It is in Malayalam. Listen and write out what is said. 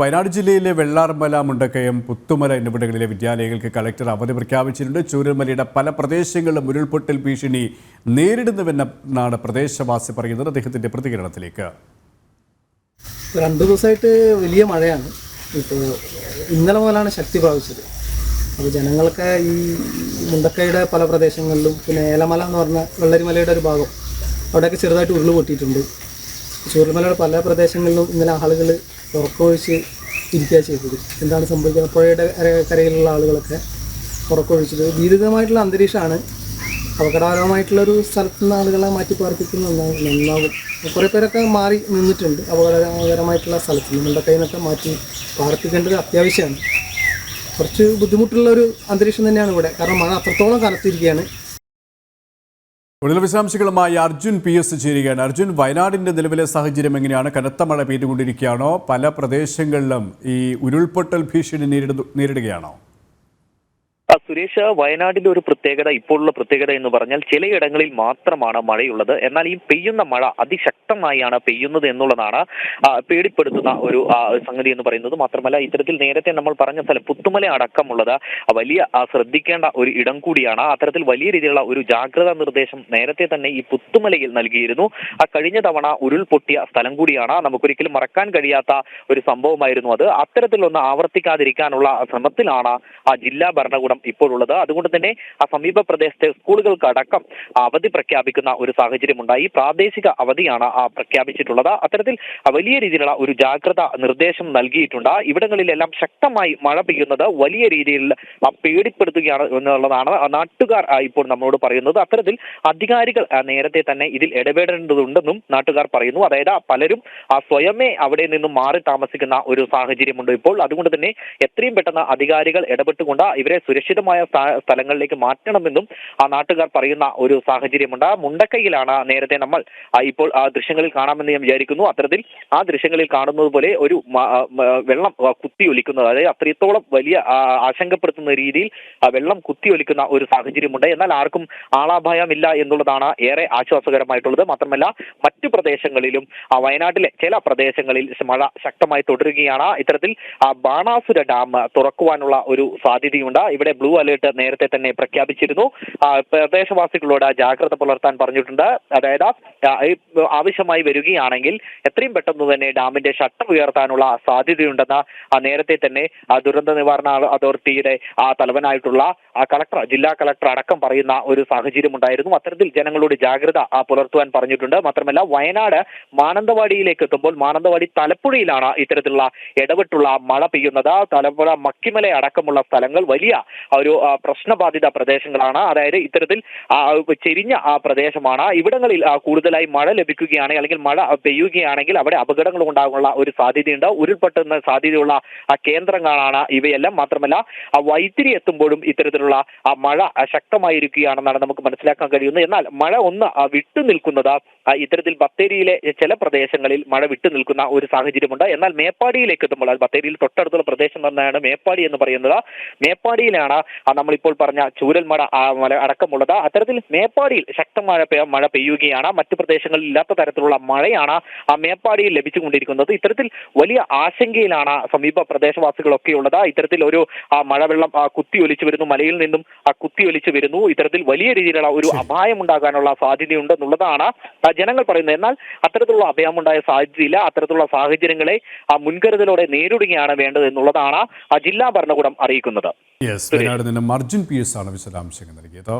വയനാട് ജില്ലയിലെ വെള്ളാർമല, മുണ്ടക്കയം, പുത്തുമല എന്നിവിടങ്ങളിലെ വിദ്യാലയങ്ങൾക്ക് കളക്ടർ അവധി പ്രഖ്യാപിച്ചിട്ടുണ്ട്. ചൂരൽമലയുടെ പല പ്രദേശങ്ങളിലും ഉരുൾപൊട്ടൽ ഭീഷണി നേരിടുന്നുവെന്നാണ് പ്രദേശവാസി പറയുന്നത്. അദ്ദേഹത്തിന്റെ പ്രതികരണത്തിലേക്ക്. 2 ദിവസമായിട്ട് വലിയ മഴയാണ്. ഇപ്പോൾ ഇന്നലെ മുതലാണ് ശക്തി പ്രാപിച്ചത്. അപ്പോൾ ജനങ്ങൾക്ക് ഈ മുണ്ടക്കയുടെ പല പ്രദേശങ്ങളിലും, പിന്നെ ഏലമല എന്ന് പറഞ്ഞ വെള്ളരിമലയുടെ ഒരു ഭാഗം, അവിടെയൊക്കെ ചെറുതായിട്ട് ഉരുൾ പൊട്ടിയിട്ടുണ്ട്. ചൂരൽമലയുടെ പല പ്രദേശങ്ങളിലും ഇന്നലെ ആളുകൾ ഉറക്കമൊഴിച്ച് ഇരിക്കുക ചെയ്തത്. എന്താണ് സംഭവിക്കുന്നത്? പുഴയുടെ കരയിലുള്ള ആളുകളൊക്കെ ഉറക്കമൊഴിച്ചത്. ഭീതിതമായിട്ടുള്ള അന്തരീക്ഷമാണ്. അപകടകരമായിട്ടുള്ളൊരു സ്ഥലത്തു നിന്ന് ആളുകളെ മാറ്റി പാർപ്പിക്കുന്നത് നന്നാകും. കുറേ പേരൊക്കെ മാറി നിന്നിട്ടുണ്ട്. അപകടകരമായിട്ടുള്ള സ്ഥലത്ത് നിങ്ങളുടെ കയ്യിൽ നിന്നൊക്കെ മാറ്റി പാർപ്പിക്കേണ്ടത് അത്യാവശ്യമാണ്. കുറച്ച് ബുദ്ധിമുട്ടുള്ളൊരു അന്തരീക്ഷം തന്നെയാണ് ഇവിടെ, കാരണം മഴ അത്രത്തോളം കനത്തിരിക്കുകയാണ്. കൂടുതൽ വിശദാംശങ്ങളുമായി അർജുൻ PS ചേരുകയാണ്. അർജുൻ, വയനാടിന്റെ നിലവിലെ സാഹചര്യം എങ്ങനെയാണ്? കനത്ത മഴ പെയ്തുകൊണ്ടിരിക്കുകയാണോ? പല പ്രദേശങ്ങളിലും ഈ ഉരുൾപൊട്ടൽ ഭീഷണി നേരിടുകയാണോ? സുരേഷ്, വയനാടിന്റെ ഒരു പ്രത്യേകത, ഇപ്പോഴുള്ള പ്രത്യേകത എന്ന് പറഞ്ഞാൽ ചിലയിടങ്ങളിൽ മാത്രമാണ് മഴയുള്ളത്. എന്നാൽ ഈ പെയ്യുന്ന മഴ അതിശക്തമായാണ് പെയ്യുന്നത് എന്നുള്ളതാണ് പേടിപ്പെടുത്തുന്ന ഒരു സംഗതി എന്ന് പറയുന്നത്. മാത്രമല്ല, ഇത്തരത്തിൽ നേരത്തെ നമ്മൾ പറഞ്ഞ സ്ഥലം പുത്തുമല അടക്കമുള്ളത് വലിയ ശ്രദ്ധിക്കേണ്ട ഒരു ഇടം കൂടിയാണ്. അത്തരത്തിൽ വലിയ രീതിയിലുള്ള ഒരു ജാഗ്രതാ നിർദ്ദേശം നേരത്തെ തന്നെ ഈ പുത്തുമലയിൽ നൽകിയിരുന്നു. കഴിഞ്ഞ തവണ ഉരുൾപൊട്ടിയ സ്ഥലം കൂടിയാണ്. നമുക്കൊരിക്കലും മറക്കാൻ കഴിയാത്ത ഒരു സംഭവമായിരുന്നു അത്. അത്തരത്തിലൊന്ന് ആവർത്തിക്കാതിരിക്കാനുള്ള ശ്രമത്തിലാണ് ജില്ലാ ഭരണകൂടം ഇപ്പോഴുള്ളത്. അതുകൊണ്ട് തന്നെ സമീപ പ്രദേശത്തെ സ്കൂളുകൾക്ക് അടക്കം അവധി പ്രഖ്യാപിക്കുന്ന ഒരു സാഹചര്യമുണ്ടായി. പ്രാദേശിക അവധിയാണ് പ്രഖ്യാപിച്ചിട്ടുള്ളത്. അത്തരത്തിൽ വലിയ രീതിയിലുള്ള ഒരു ജാഗ്രത നിർദ്ദേശം നൽകിയിട്ടുണ്ട്. ഇവിടങ്ങളിലെല്ലാം ശക്തമായി മഴ പെയ്യുന്നത് വലിയ രീതിയിൽ പേടിപ്പെടുത്തുകയാണ് എന്നുള്ളതാണ് നാട്ടുകാർ ഇപ്പോൾ നമ്മളോട് പറയുന്നത്. അത്തരത്തിൽ അധികാരികൾ നേരത്തെ തന്നെ ഇതിൽ ഇടപെടേണ്ടതുണ്ടെന്നും നാട്ടുകാർ പറയുന്നു. അതായത് പലരും സ്വയമേ അവിടെ നിന്നും മാറി താമസിക്കുന്ന ഒരു സാഹചര്യമുണ്ട് ഇപ്പോൾ. അതുകൊണ്ട് തന്നെ എത്രയും പെട്ടെന്ന് അധികാരികൾ ഇടപെട്ടുകൊണ്ട് ഇവരെ സുരക്ഷിതമായ സ്ഥലങ്ങളിലേക്ക് മാറ്റണമെന്നും നാട്ടുകാർ പറയുന്ന ഒരു സാഹചര്യമുണ്ട്. മുണ്ടക്കയിലാണ് നേരത്തെ നമ്മൾ ഇപ്പോൾ ദൃശ്യങ്ങളിൽ കാണാമെന്ന് ഞാൻ വിചാരിക്കുന്നു. അത്തരത്തിൽ ആ ദൃശ്യങ്ങളിൽ കാണുന്നത് പോലെ ഒരു വെള്ളം കുത്തിയൊലിക്കുന്നത്, അതായത് അത്രത്തോളം വലിയ ആശങ്കപ്പെടുത്തുന്ന രീതിയിൽ വെള്ളം കുത്തിയൊലിക്കുന്ന ഒരു സാഹചര്യമുണ്ട്. എന്നാൽ ആർക്കും ആളാഭയമില്ല എന്നുള്ളതാണ് ഏറെ ആശ്വാസകരമായിട്ടുള്ളത്. മാത്രമല്ല, മറ്റു പ്രദേശങ്ങളിലും വയനാട്ടിലെ ചില പ്രദേശങ്ങളിൽ മഴ ശക്തമായി തുടരുകയാണ്. ഇത്തരത്തിൽ ബാണാസുര ഡാം തുറക്കുവാനുള്ള ഒരു സാധ്യതയുണ്ട്. ഇവിടെ ബ്ലൂ അലേർട്ട് നേരത്തെ തന്നെ പ്രഖ്യാപിച്ചിരുന്നു. പ്രദേശവാസികളോട് ജാഗ്രത പുലർത്താൻ പറഞ്ഞിട്ടുണ്ട്. അതായത് ആവശ്യമായി വരികയാണെങ്കിൽ എത്രയും പെട്ടെന്ന് തന്നെ ഡാമിന്റെ ഷട്ടർ ഉയർത്താനുള്ള സാധ്യതയുണ്ടെന്ന് നേരത്തെ തന്നെ ദുരന്ത നിവാരണ അതോറിറ്റിയുടെ തലവനായിട്ടുള്ള കളക്ടർ, ജില്ലാ കളക്ടർ അടക്കം പറയുന്ന ഒരു സാഹചര്യം ഉണ്ടായിരുന്നു. അത്തരത്തിൽ ജനങ്ങളോട് ജാഗ്രത പുലർത്തുവാൻ പറഞ്ഞിട്ടുണ്ട്. മാത്രമല്ല, വയനാട് മാനന്തവാടിയിലേക്ക് എത്തുമ്പോൾ മാനന്തവാടി തലപ്പുഴയിലാണ് ഇത്തരത്തിലുള്ള ഇടവിട്ടുള്ള മഴ പെയ്യുന്നത്. തലപ്പുഴ മക്കിമല അടക്കമുള്ള സ്ഥലങ്ങൾ വലിയ ഒരു പ്രശ്നബാധിത പ്രദേശങ്ങളാണ്. അതായത് ഇത്തരത്തിൽ ചെരിഞ്ഞ പ്രദേശമാണ്. ഇവിടങ്ങളിൽ കൂടുതലായി മഴ ലഭിക്കുകയാണെങ്കിൽ, അല്ലെങ്കിൽ മഴ പെയ്യുകയാണെങ്കിൽ അവിടെ അപകടങ്ങൾ ഉണ്ടാകാനുള്ള ഒരു സാധ്യതയുണ്ട്. ഉരുൾപൊട്ടുന്ന സാധ്യതയുള്ള കേന്ദ്രങ്ങളാണ് ഇവയെല്ലാം. മാത്രമല്ല, വൈത്തിരി എത്തുമ്പോഴും ഇത്തരത്തിലുള്ള മഴ ശക്തമായിരിക്കുകയാണെന്നാണ് നമുക്ക് മനസ്സിലാക്കാൻ കഴിയുന്നത്. എന്നാൽ മഴ ഒന്ന് വിട്ടുനിൽക്കുന്നത് ഇത്തരത്തിൽ ബത്തേരിയിലെ ചില പ്രദേശങ്ങളിൽ മഴ വിട്ടുനിൽക്കുന്ന ഒരു സാഹചര്യമുണ്ട്. എന്നാൽ മേപ്പാടിയിലേക്ക് എത്തുമ്പോൾ, ബത്തേരിയിൽ തൊട്ടടുത്തുള്ള പ്രദേശം തന്നെയാണ് മേപ്പാടി എന്ന് പറയുന്നത്. മേപ്പാടിയിലാണ് നമ്മളിപ്പോൾ പറഞ്ഞ ചൂരൽമല അടക്കമുള്ളത്. അത്തരത്തിൽ മേപ്പാടിയിൽ ശക്തമായ മഴ പെയ്യുകയാണ്. മറ്റു പ്രദേശങ്ങളിൽ ഇല്ലാത്ത തരത്തിലുള്ള മഴയാണ് മേപ്പാടിയിൽ ലഭിച്ചുകൊണ്ടിരിക്കുന്നത്. ഇത്തരത്തിൽ വലിയ ആശങ്കയിലാണ് സമീപ പ്രദേശവാസികളൊക്കെ ഉള്ളത്. ഇത്തരത്തിൽ ഒരു മഴവെള്ളം കുത്തിയൊലിച്ചു വരുന്നു, മലയിൽ നിന്നും കുത്തിയൊലിച്ചു വരുന്നു. ഇത്തരത്തിൽ വലിയ രീതിയിലുള്ള ഒരു അപായം ഉണ്ടാകാനുള്ള സാധ്യതയുണ്ടെന്നുള്ളതാണ് ജനങ്ങൾ പറയുന്നത്. എന്നാൽ അത്തരത്തിലുള്ള അഭയമുണ്ടായ സാധ്യതയില്ല. അത്തരത്തിലുള്ള സാഹചര്യങ്ങളെ മുൻകരുതലോടെ നേരിടുകയാണ് വേണ്ടത് എന്നുള്ളതാണ് ജില്ലാ ഭരണകൂടം അറിയിക്കുന്നത്. വയനാട് നിന്നും അർജുൻ PS ആണ് വിശദാംശങ്ങൾ നൽകിയത്.